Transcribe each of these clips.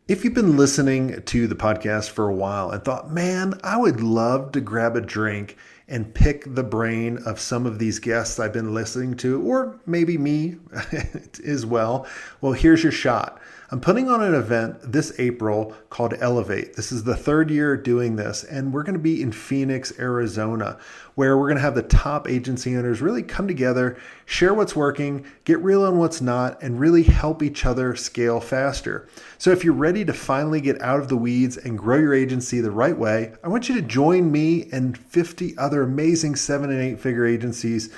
If you've been listening to the podcast for a while and thought, man, I would love to grab a drink and pick the brain of some of these guests I've been listening to, or maybe me as well, here's your shot. I'm putting on an event this April called Elevate. This is the third year doing this, and we're going to be in Phoenix, Arizona, where we're going to have the top agency owners really come together, share what's working, get real on what's not, and really help each other scale faster. So if you're ready to finally get out of the weeds and grow your agency the right way, I want you to join me and 50 other amazing 7 and 8 figure agencies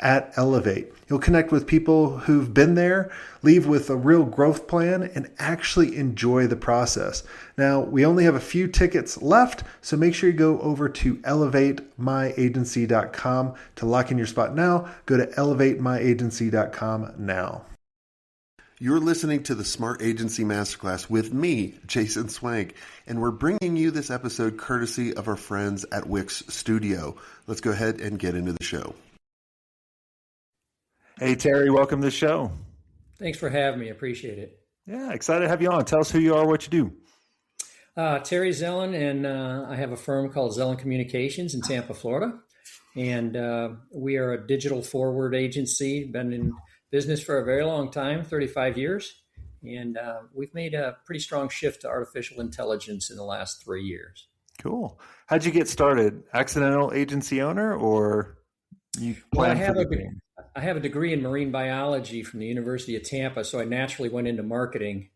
at Elevate. You'll connect with people who've been there, leave with a real growth plan, and actually enjoy the process. Now, we only have a few tickets left, so make sure you go over to elevatemyagency.com to lock in your spot now. Go to elevatemyagency.com now. You're listening to the Smart Agency Masterclass with me, Jason Swank, and we're bringing you this episode courtesy of our friends at Wix Studio. Let's go ahead and get into the show. Hey, Terry, welcome to the show. Thanks for having me. Appreciate it. Yeah, excited to have you on. Tell us who you are, what you do. Terry Zelen, and I have a firm called Zelen Communications in Tampa, Florida. And we are a digital forward agency, been in business for a very long time, 35 years. And we've made a pretty strong shift to artificial intelligence in the last 3 years. Cool. How'd you get started? Accidental agency owner, or you planned for the game? I have a degree in marine biology from the University of Tampa, so I naturally went into marketing.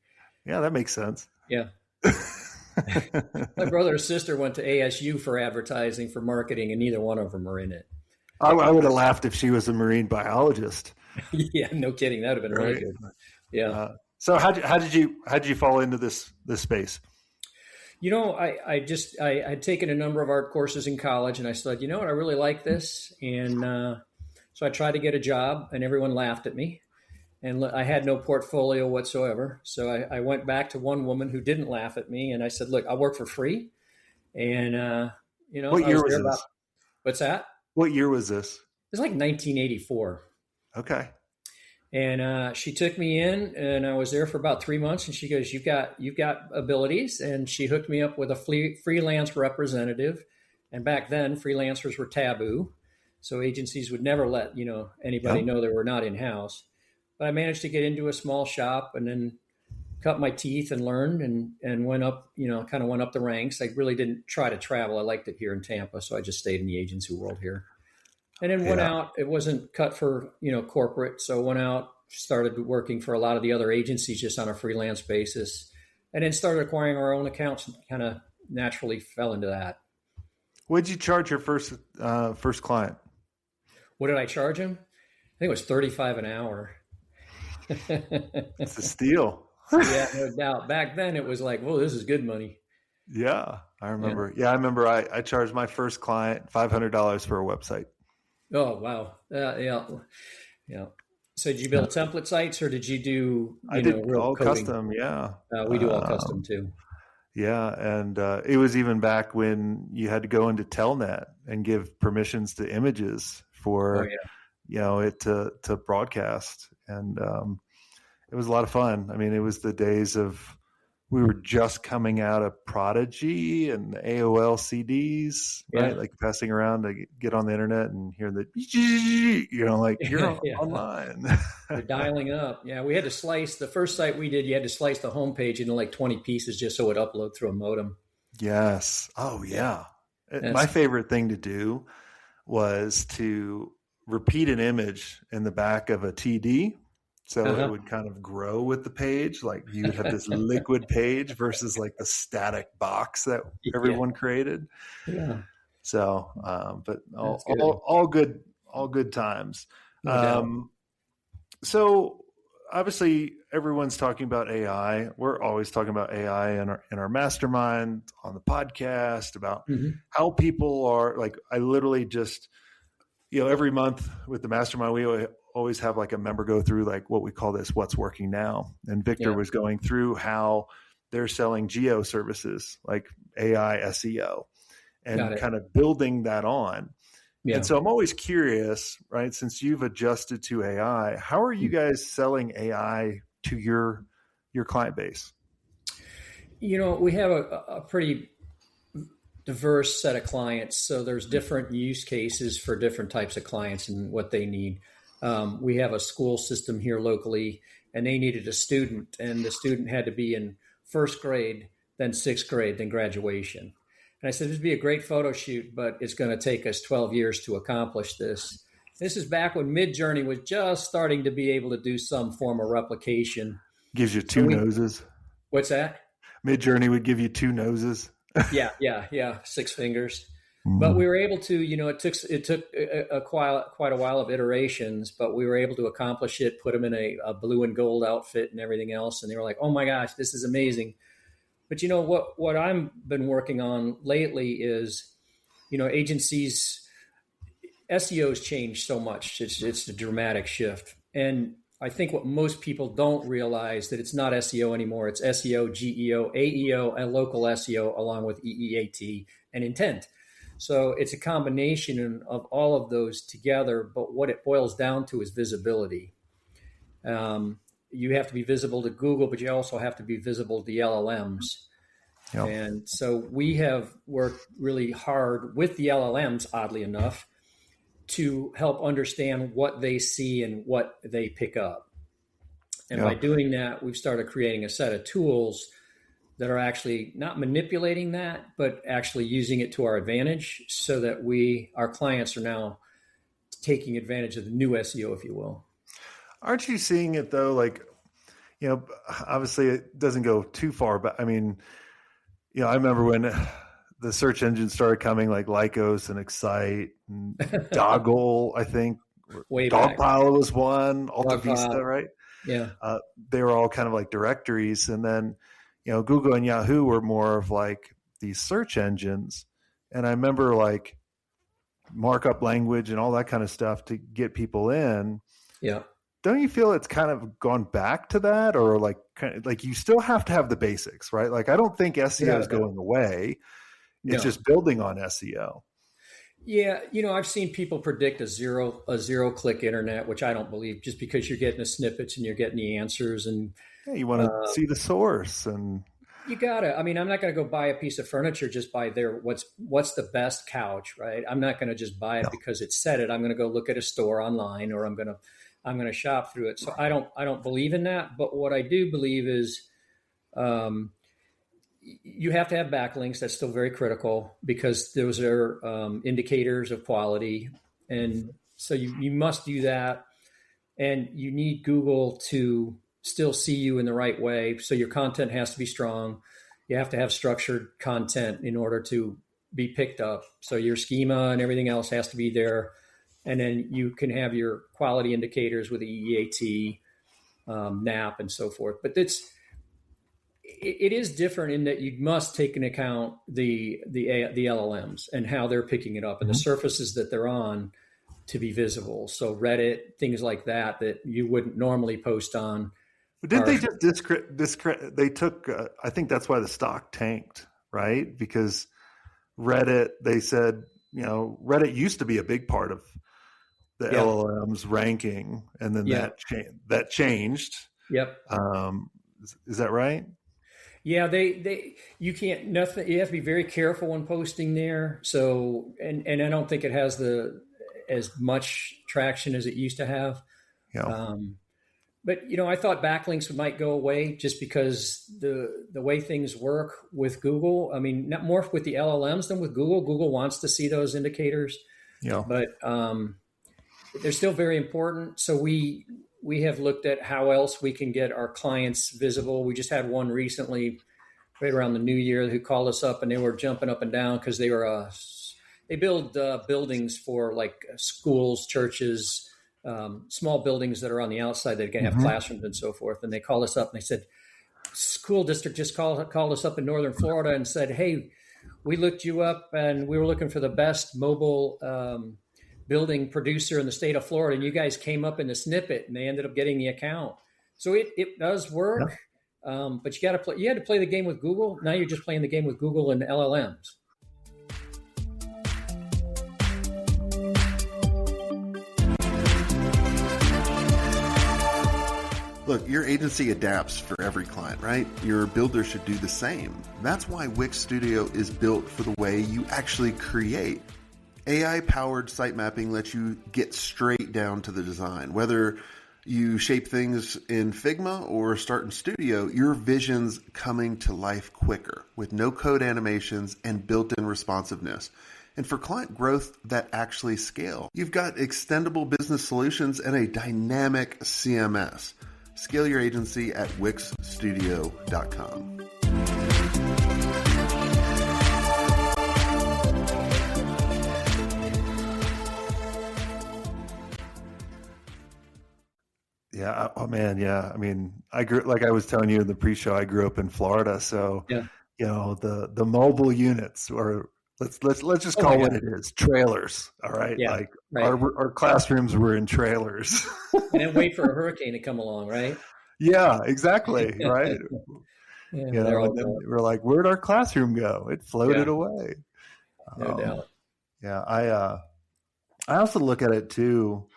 Yeah, that makes sense. Yeah. My brother or sister went to ASU for advertising, for marketing, and neither one of them are in it. I would have laughed if she was a marine biologist. Yeah, no kidding. That would have been really good. Yeah. So how did you fall into this space? You know, I had taken a number of art courses in college, and I said, you know what, I really like this. And so I tried to get a job, and everyone laughed at me. And I had no portfolio whatsoever. So I went back to one woman who didn't laugh at me, and I said, look, I'll work for free. And, what year was this? What's that? What year was this? It was like 1984. Okay. And she took me in, and I was there for about 3 months. And she goes, you've got abilities. And she hooked me up with a freelance representative. And back then, freelancers were taboo. So agencies would never let, anybody know they were not in-house. But I managed to get into a small shop and then cut my teeth and learned and went up, kind of went up the ranks. I really didn't try to travel. I liked it here in Tampa. So I just stayed in the agency world here. And then went out. It wasn't cut for, corporate. So went out, started working for a lot of the other agencies just on a freelance basis, and then started acquiring our own accounts and kind of naturally fell into that. What did you charge your first client? What did I charge him? I think it was $35 an hour. It's a steal. Yeah, no doubt. Back then it was like, whoa, this is good money. Yeah, I remember. Yeah, I remember I charged my first client $500 for a website. Oh, wow. Yeah. So did you build template sites, or did you do, I did real all coding? custom, yeah. We do all custom too. Yeah, and it was even back when you had to go into Telnet and give permissions to images for, it to broadcast. And it was a lot of fun. I mean, it was the days of, we were just coming out of Prodigy and the AOL CDs, right? Like passing around to get on the internet and hearing you're online. They're dialing up. Yeah, we had to slice, the first site we did, you had to slice the homepage into like 20 pieces just so it would upload through a modem. Yes. Oh, yeah. My favorite thing to do was to repeat an image in the back of a TD. So it would kind of grow with the page. Like you would have this liquid page versus like the static box that everyone created. Yeah. So, but all good times. So obviously everyone's talking about AI. We're always talking about AI in our mastermind, on the podcast, about how people are like, I literally just, every month with the mastermind, we always have like a member go through like what we call this, what's working now. And Victor was going through how they're selling GEO services like AI SEO and kind of building that on. Yeah. And so I'm always curious, right? Since you've adjusted to AI, how are you guys selling AI to your client base? We have a pretty diverse set of clients. So there's different use cases for different types of clients and what they need. We have a school system here locally, and they needed a student, and the student had to be in first grade, then sixth grade, then graduation. And I said, this would be a great photo shoot, but it's going to take us 12 years to accomplish this. This is back when Midjourney was just starting to be able to do some form of replication. Gives you two noses. What's that? Midjourney would give you two noses. Yeah. 6 fingers. But we were able to, it took quite a while of iterations, but we were able to accomplish it, put them in a blue and gold outfit and everything else. And they were like, oh my gosh, this is amazing. But what I've been working on lately is, agencies, SEO's changed so much. It's a dramatic shift. And I think what most people don't realize that it's not SEO anymore. It's SEO, GEO, AEO, and local SEO along with EEAT and intent. So it's a combination of all of those together. But what it boils down to is visibility. You have to be visible to Google, but you also have to be visible to the LLMs. Yep. And so we have worked really hard with the LLMs, oddly enough, to help understand what they see and what they pick up. And by doing that, we've started creating a set of tools that are actually not manipulating that, but actually using it to our advantage so that our clients are now taking advantage of the new SEO, if you will. Aren't you seeing it though? Like, obviously it doesn't go too far, but I mean, I remember when the search engine started coming, like Lycos and Excite and Doggle, I think. Dogpile was one, Alta Vista, right? Yeah. They were all kind of like directories. And then, Google and Yahoo were more of like these search engines. And I remember like markup language and all that kind of stuff to get people in. Yeah. Don't you feel it's kind of gone back to that, or like you still have to have the basics, right? Like, I don't think SEO is going away. It's just building on SEO. Yeah. I've seen people predict a zero click internet, which I don't believe, just because you're getting the snippets and you're getting the answers. And you want to see the source, and you gotta, I'm not going to go buy a piece of furniture just by what's the best couch, right? I'm not going to just buy it because it said it. I'm going to go look at a store online, or I'm going to shop through it. So I don't believe in that. But what I do believe is, you have to have backlinks. That's still very critical, because those are indicators of quality. And so you must do that. And you need Google to still see you in the right way. So your content has to be strong. You have to have structured content in order to be picked up. So your schema and everything else has to be there. And then you can have your quality indicators with the EEAT, NAP, and so forth. But it is different in that you must take into account the LLMs and how they're picking it up and the surfaces that they're on to be visible. So Reddit, things like that you wouldn't normally post on. But didn't they just discredit? They took, I think that's why the stock tanked, right? Because Reddit, they said, Reddit used to be a big part of the LLM's ranking, and then that changed. Yep. Is that right? Yeah, you can't, nothing, you have to be very careful when posting there. So, and I don't think it has as much traction as it used to have. Yeah. But, I thought backlinks might go away just because the way things work with Google, not more with the LLMs than with Google. Google wants to see those indicators. Yeah. But they're still very important. So we have looked at how else we can get our clients visible. We just had one recently, right around the new year, who called us up, and they were jumping up and down because they build buildings for like schools, churches, small buildings that are on the outside that can have classrooms and so forth. And they called us up and they said, school district just called us up in Northern Florida and said, hey, we looked you up and we were looking for the best mobile building producer in the state of Florida, and you guys came up in the snippet, and they ended up getting the account. So it does work, but you had to play the game with Google. Now you're just playing the game with Google and LLMs. Look, your agency adapts for every client, right? Your builder should do the same. That's why Wix Studio is built for the way you actually create. AI-powered site mapping lets you get straight down to the design. Whether you shape things in Figma or start in Studio, your vision's coming to life quicker with no-code animations and built-in responsiveness. And for client growth that actually scale, you've got extendable business solutions and a dynamic CMS. Scale your agency at wixstudio.com. Yeah. Oh man. Yeah. I mean, I grew, like I was telling you in the pre-show, I grew up in Florida. So, Yeah. the mobile units, or let's just call what it is, trailers. All right. Yeah. Like Right. our classrooms were in trailers. And then wait for a hurricane to come along, right? Yeah, exactly. Right. Yeah, And then we're like, where'd our classroom go? It floated away. no doubt. Yeah. I also look at it too,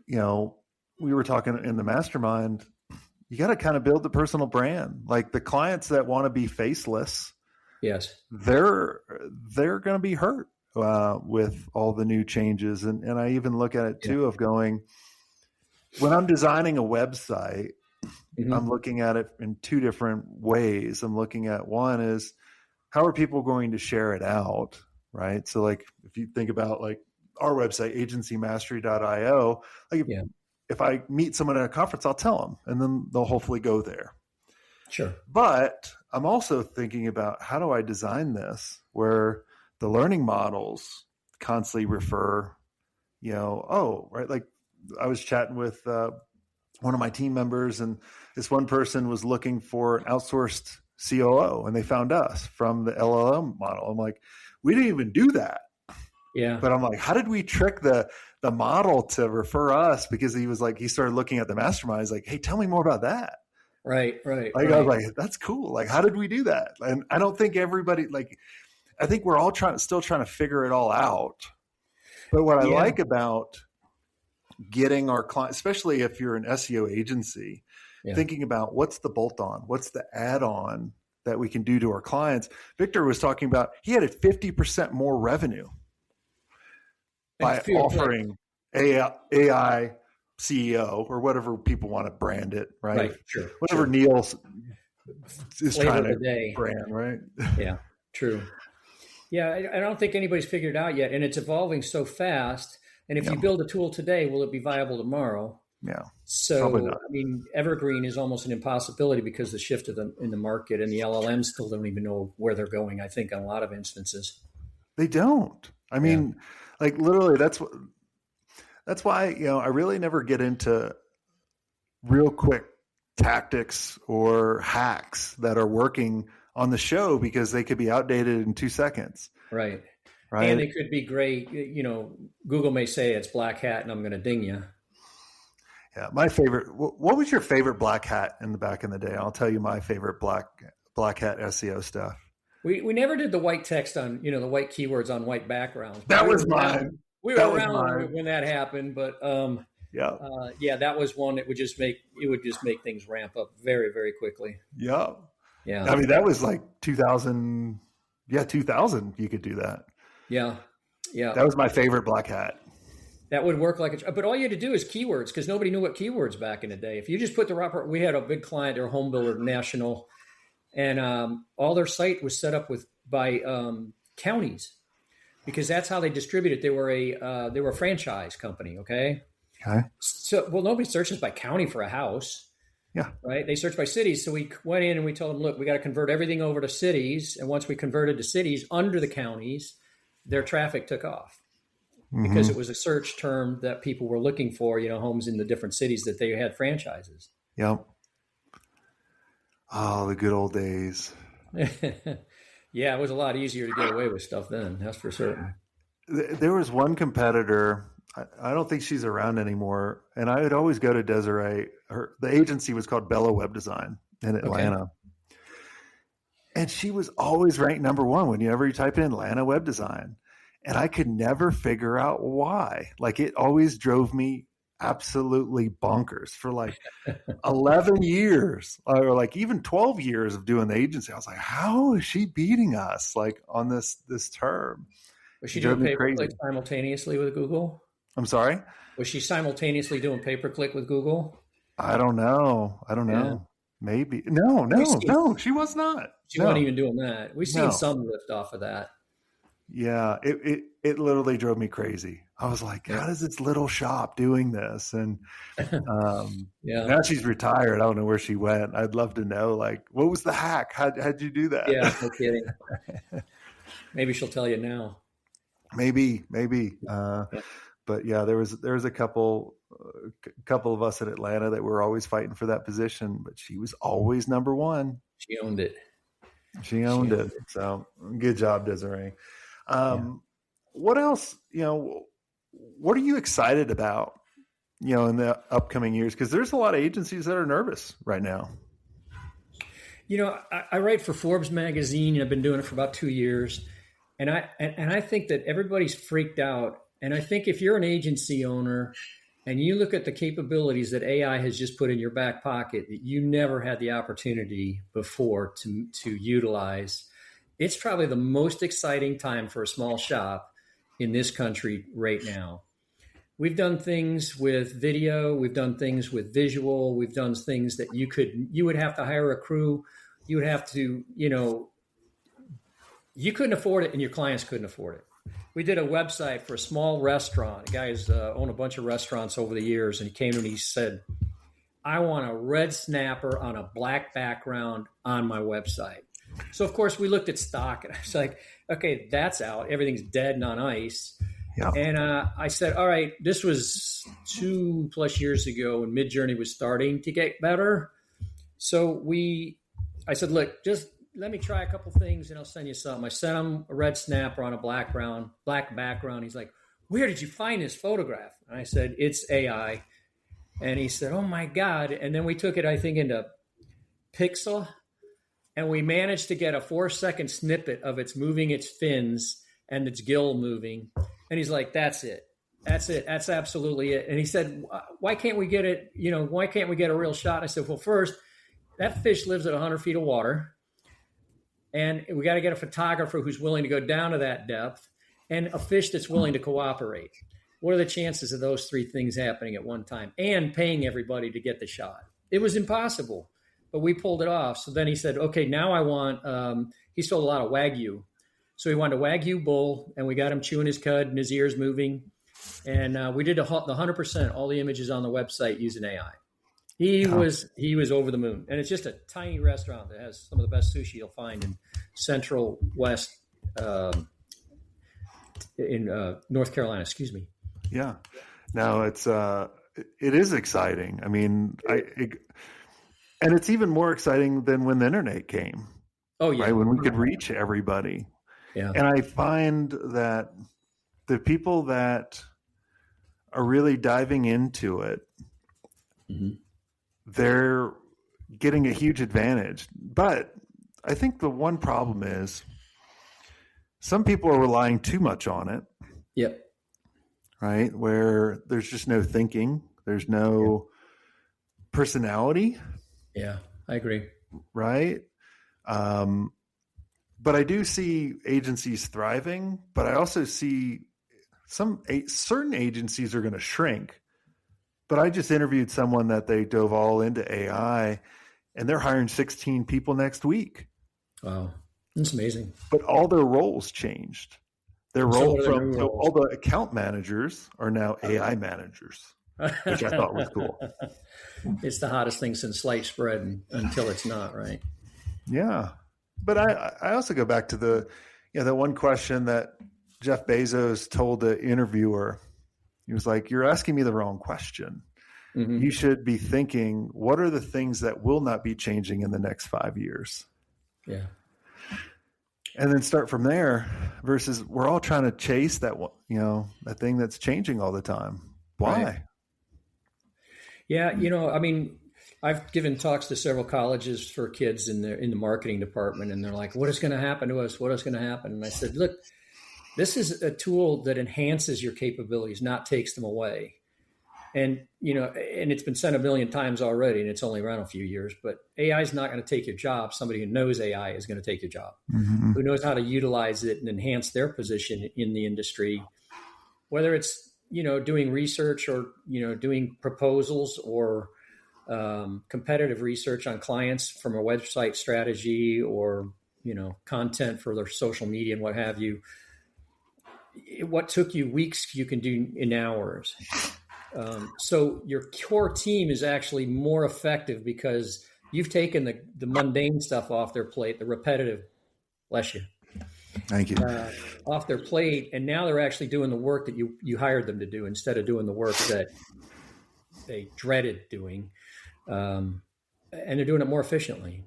we were talking in the mastermind, you got to kind of build the personal brand. Like the clients that want to be faceless, Yes, they're going to be hurt with all the new changes. And I even look at it too of going, when I'm designing a website, I'm looking at it in two different ways. I'm looking at, one is, how are people going to share it out, right? So like if you think about like our website, agencymastery.io, like if I meet someone at a conference, I'll tell them, and then they'll hopefully go there. sure. But I'm also thinking about, how do I design this where the learning models constantly refer, right? Like I was chatting with one of my team members, and this one person was looking for an outsourced COO, and they found us from the LLM model. I'm like, we didn't even do that. Yeah. But I'm like, how did we trick the model to refer us? Because he started looking at the mastermind. He's like, hey, tell me more about that. Right. I was like, that's cool. Like, how did we do that? And I don't think everybody, I think we're all still trying to figure it all out. But what I like about getting our clients, especially if you're an SEO agency, thinking about what's the bolt-on, what's the add-on that we can do to our clients. Victor was talking about, he had a 50% more revenue by offering AI CEO, or whatever people want to brand it, right? Sure. Whatever Neil is Flavor trying of to the day. brand, right? Yeah, true. Yeah, I don't think anybody's figured it out yet, and it's evolving so fast. And if you build a tool today, will it be viable tomorrow? Yeah. So, I mean, evergreen is almost an impossibility because of the shift in the market, and the LLMs still don't even know where they're going, I think, on a lot of instances. They don't. I mean, like literally, that's why, I really never get into real quick tactics or hacks that are working on the show, because they could be outdated in 2 seconds. Right. Right. And they could be great. Google may say it's black hat and I'm going to ding you. Yeah. My favorite, what was your favorite black hat in the back in the day? I'll tell you my favorite black hat SEO stuff. We never did the white text on, the white keywords on white backgrounds. That was mine. We were around when that happened, but that was one that would just make things ramp up very, very quickly. Yeah. Yeah. I mean, that was like 2000. Yeah, 2000. You could do that. Yeah. Yeah. That was my favorite black hat. That would work but all you had to do is keywords, because nobody knew what keywords back in the day. If you just put we had a big client, they're a home builder, national, and all their site was set up by counties, because that's how they distributed. They were a franchise company. Okay. So, nobody searches by county for a house. Yeah. Right. They search by cities. So we went in and we told them, look, we got to convert everything over to cities. And once we converted to cities under the counties, their traffic took off, because it was a search term that people were looking for, homes in the different cities that they had franchises. Yep. Oh, the good old days. Yeah, it was a lot easier to get away with stuff then. That's for certain. There was one competitor. I don't think she's around anymore. And I would always go to Desiree. The agency was called Bella Web Design in Atlanta. Okay. And she was always ranked number one whenever you type in Atlanta Web Design. And I could never figure out why. Like, it always drove me absolutely bonkers for like 11 years or like even 12 years of doing the agency. I was like, how is she beating us like on this term? Was she drove doing me crazy. pay-per-click simultaneously with Google? I'm sorry? Was she simultaneously doing pay-per-click with Google? I don't know. Yeah. Maybe. No, she was not. She wasn't even doing that. We've seen some lift off of that. Yeah, it literally drove me crazy. I was like, how does this little shop doing this? And now she's retired. I don't know where she went. I'd love to know, like, what was the hack? How'd you do that? Yeah, no kidding. Maybe she'll tell you now. Maybe. But yeah, there was a couple of us in Atlanta that were always fighting for that position, but she was always number one. She owned it. She owned it. So good job, Desiree. What else, what are you excited about, in the upcoming years? Because there's a lot of agencies that are nervous right now. I write for Forbes magazine, and I've been doing it for about 2 years. And I think that everybody's freaked out. And I think if you're an agency owner and you look at the capabilities that AI has just put in your back pocket that you never had the opportunity before to utilize, it's probably the most exciting time for a small shop in this country right now. We've done things with video, we've done things with visual, we've done things that you would have to hire a crew, you would have to, you couldn't afford it and your clients couldn't afford it. We did a website for a small restaurant. The guy's owned a bunch of restaurants over the years, and he came to me and he said, I want a red snapper on a black background on my website. So, of course, we looked at stock, and I was like, okay, that's out. Everything's dead and on ice. Yeah. And I said, all right, this was 2+ years ago when Midjourney was starting to get better. So I said, look, just let me try a couple things and I'll send you something. I sent him a red snapper on a black background. He's like, where did you find this photograph? And I said, it's AI. And he said, oh my God. And then we took it, I think, into Pixel, and we managed to get a 4-second snippet of its moving its fins and its gill moving. And he's like, that's it. That's absolutely it. And he said, why can't we get it? Why can't we get a real shot? I said, well, first, that fish lives at 100 feet of water. And we got to get a photographer who's willing to go down to that depth and a fish that's willing to cooperate. What are the chances of those 3 things happening at one time and paying everybody to get the shot? It was impossible, but we pulled it off. So then he said, okay, now I want, he sold a lot of Wagyu. So he wanted a Wagyu bull, and we got him chewing his cud and his ears moving. And we did the 100%, all the images on the website using AI. He was over the moon. And it's just a tiny restaurant that has some of the best sushi you'll find in Central West, in North Carolina, excuse me. Yeah. No, it is exciting. I mean, and it's even more exciting than when the internet came. Oh yeah. Right? When we could reach everybody. Yeah. And I find that the people that are really diving into it, they're getting a huge advantage. But I think the one problem is some people are relying too much on it. Yep. Right? Where there's just no thinking. There's no personality. Yeah, I agree. Right? But I do see agencies thriving, but I also see certain agencies are going to shrink. But I just interviewed someone that they dove all into AI, and they're hiring 16 people next week. Wow. That's amazing. But all their roles changed. Their role all the account managers are now AI managers, which I thought was cool. It's the hottest thing since sliced bread until it's not, right? Yeah. But I also go back to the one question that Jeff Bezos told the interviewer. He was like, you're asking me the wrong question. Mm-hmm. You should be thinking, what are the things that will not be changing in the next 5 years? Yeah. And then start from there versus we're all trying to chase that thing that's changing all the time. Why? Right. Yeah. I mean, I've given talks to several colleges for kids in the marketing department, and they're like, what is going to happen to us? What is going to happen? And I said, look, this is a tool that enhances your capabilities, not takes them away. And, and it's been said a million times already, and it's only around a few years, but AI is not going to take your job. Somebody who knows AI is going to take your job, who knows how to utilize it and enhance their position in the industry, whether it's, doing research or, doing proposals or competitive research on clients from a website strategy or, content for their social media and what have you. What took you weeks, you can do in hours. So your core team is actually more effective because you've taken the mundane stuff off their plate, the repetitive, bless you. Thank you. Off their plate, and now they're actually doing the work that you hired them to do instead of doing the work that they dreaded doing, and they're doing it more efficiently.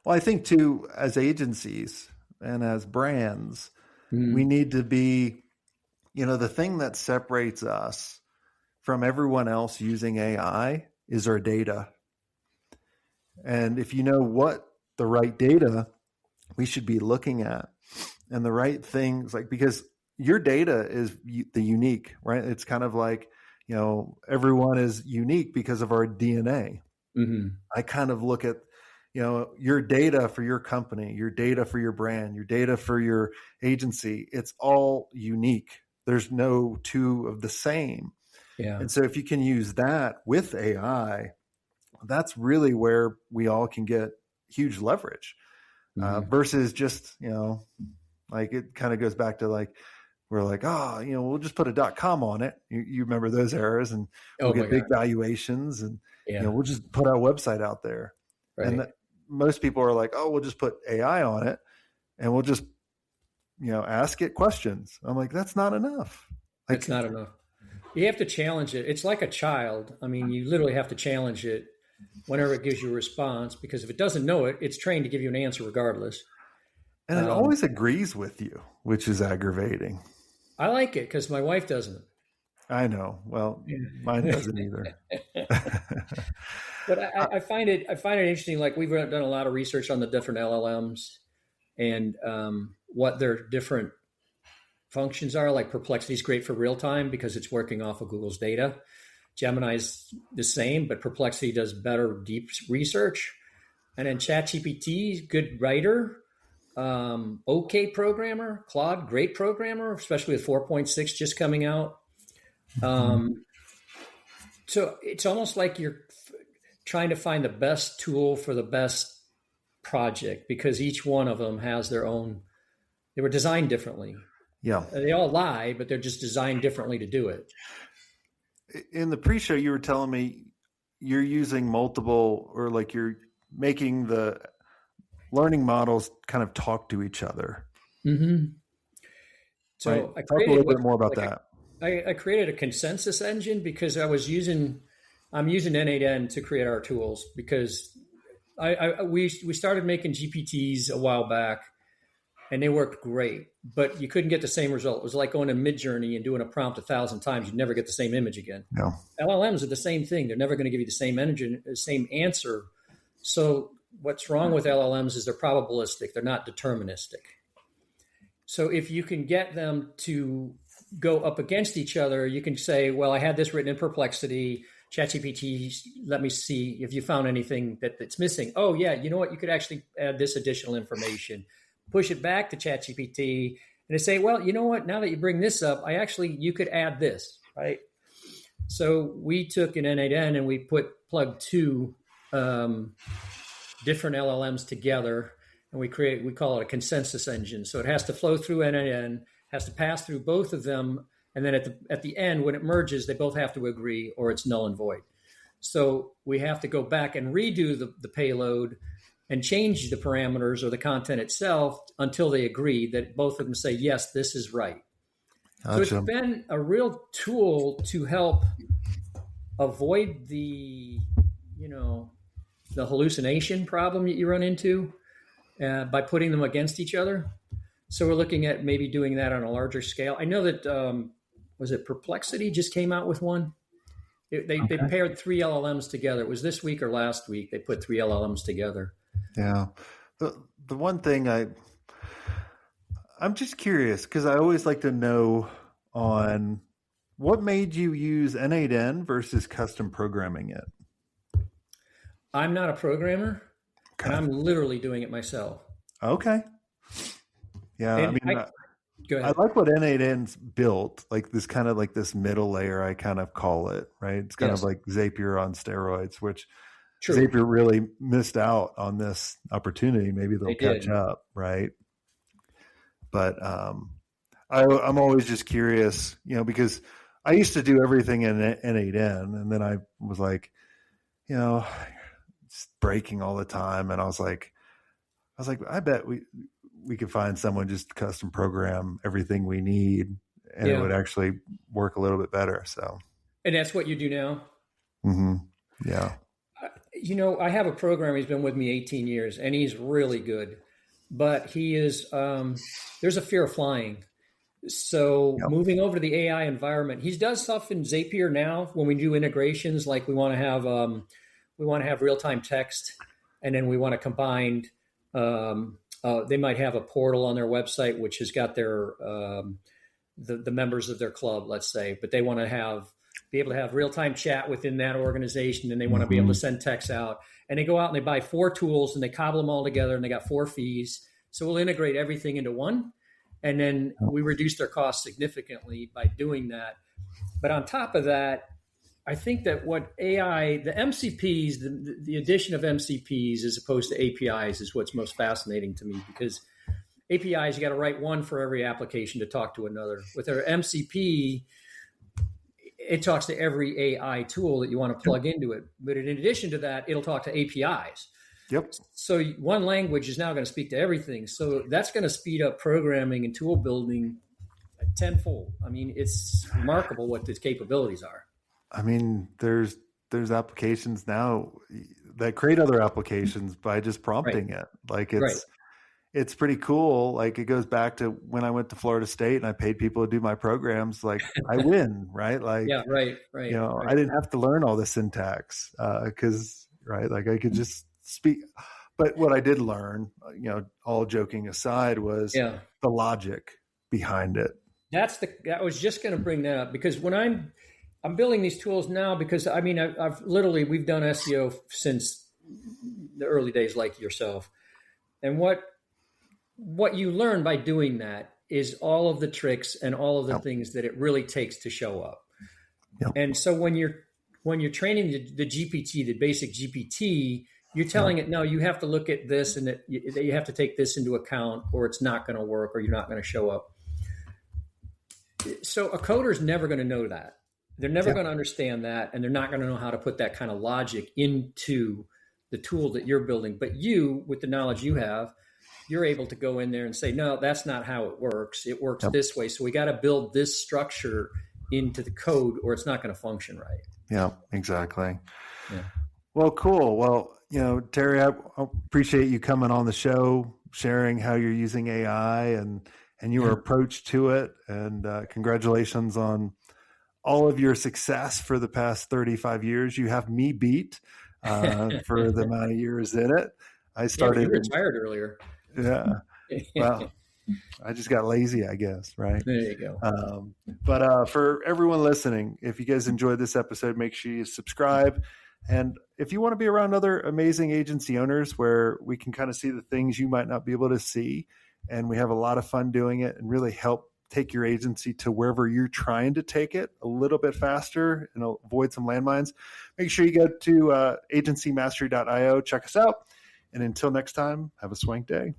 Well, I think too, as agencies and as brands, we need to be, the thing that separates us from everyone else using AI is our data. And if you know what the right data we should be looking at and the right things, because your data is the unique, right? It's kind of like, everyone is unique because of our DNA. I kind of look at, your data for your company, your data for your brand, your data for your agency, it's all unique. There's no two of the same. Yeah. And so if you can use that with AI, that's really where we all can get huge leverage versus just, it kind of goes back to we're like, we'll just put a .com on it. You remember those eras, and we'll get big valuations, and we'll just put our website out there. Right. And most people are like, oh, we'll just put AI on it and we'll just, ask it questions. I'm like, that's not enough. It's not enough. You have to challenge it. It's like a child. I mean, you literally have to challenge it whenever it gives you a response, because if it doesn't know it, it's trained to give you an answer regardless. And it always agrees with you, which is aggravating. I like it because my wife doesn't. I know. Well, mine doesn't either. But I find it interesting. Like, we've done a lot of research on the different LLMs and what their different functions are. Like, Perplexity is great for real time because it's working off of Google's data. Gemini's the same, but Perplexity does better deep research. And then ChatGPT, good writer. Okay programmer. Claude, great programmer, especially with 4.6 just coming out. So it's almost like you're trying to find the best tool for the best project, because each one of them has their own, they were designed differently. Yeah. They all lie, but they're just designed differently to do it. In the pre-show, you were telling me you're using multiple, or you're making the learning models kind of talk to each other. So right. I talk a little bit more about that. I created a consensus engine because I'm using N8N to create our tools, because we started making GPTs a while back and they worked great, but you couldn't get the same result. It was like going to Midjourney and doing a prompt 1,000 times. You'd never get the same image again. No. LLMs are the same thing. They're never going to give you the same answer. So what's wrong with LLMs is they're probabilistic. They're not deterministic. So if you can get them to go up against each other, you can say, well, I had this written in Perplexity. ChatGPT, let me see if you found anything that's missing. Oh, yeah, you know what? You could actually add this additional information. Push it back to ChatGPT and they say, well, you know what? Now that you bring this up, you could add this, right? So we took an N8N and we plugged two different LLMs together, and we call it a consensus engine. So it has to flow through N8N, has to pass through both of them, and then at the end, when it merges, they both have to agree or it's null and void. So we have to go back and redo the payload and change the parameters or the content itself until they agree that both of them say, yes, this is right. Gotcha. So it's been a real tool to help avoid the hallucination problem that you run into by putting them against each other. So we're looking at maybe doing that on a larger scale. I know that, was it Perplexity just came out with one? They paired 3 LLMs together. It was this week or last week. They put 3 LLMs together. Yeah. The one thing I'm just curious, because I always like to know on What made you use N8N versus custom programming it? I'm not a programmer, Okay. and I'm literally doing it myself. Okay. Yeah. And I mean, go I ahead. like what N8N's built, like this kind of like this middle layer, I kind of call it, right? It's kind of Yes. like Zapier on steroids, which True. Zapier really missed out on this opportunity. Maybe they'll They catch did. up, right? But I'm always just curious, because I used to do everything in N8N, and then I was like, it's breaking all the time, and I was like, I bet we could find someone just custom program everything we need, and it would actually work a little bit better. So, and that's what you do now. Yeah. I have a programmer. He's been with me 18 years, and he's really good. But he is. There's a fear of flying. So moving over to the AI environment, he does stuff in Zapier now. When we do integrations, like we want to have real time text, and then we want to combine. They might have a portal on their website which has got their the members of their club, let's say, but they want to be able to have real time chat within that organization, and they want to be able to send texts out. And they go out and they buy 4 tools and they cobble them all together, and they got 4 fees. So we'll integrate everything into one. And then we reduce their costs significantly by doing that. But on top of that, I think that what AI, the MCPs, the addition of MCPs as opposed to APIs is what's most fascinating to me, because APIs, you got to write one for every application to talk to another. With our MCP, it talks to every AI tool that you want to plug into it. But in addition to that, it'll talk to APIs. Yep. So one language is now going to speak to everything. So that's going to speed up programming and tool building tenfold. I mean, it's remarkable what its capabilities are. I mean, there's applications now that create other applications by just prompting it. Like it's pretty cool. Like it goes back to when I went to Florida State and I paid people to do my programs. Like I win, right? Like right. I didn't have to learn all the syntax because like I could just speak. But what I did learn, all joking aside, was the logic behind it. I was just going to bring that up, because when I'm building these tools now, because I mean, we've done SEO since the early days, like yourself. And what you learn by doing that is all of the tricks and all of the things that it really takes to show up. Yep. And so when you're training the GPT, the basic GPT, you're telling it, no, you have to look at this and that you have to take this into account, or it's not going to work, or you're not going to show up. So a coder is never going to know that. They're never going to understand that, and they're not going to know how to put that kind of logic into the tool that you're building. But you, with the knowledge you have, you're able to go in there and say, no, that's not how it works. It works this way. So we got to build this structure into the code, or it's not going to function right. Yeah, exactly. Yeah. Well, cool. Well, Terry, I appreciate you coming on the show, sharing how you're using AI and your approach to it. And congratulations on all of your success for the past 35 years. You have me beat for the amount of years in it. I started. You retired earlier. Yeah. Well, I just got lazy, I guess. Right. There you go. But for everyone listening, if you guys enjoyed this episode, make sure you subscribe. And if you want to be around other amazing agency owners where we can kind of see the things you might not be able to see, and we have a lot of fun doing it and really help take your agency to wherever you're trying to take it a little bit faster and avoid some landmines, make sure you go to agencymastery.io, check us out. And until next time, have a swank day.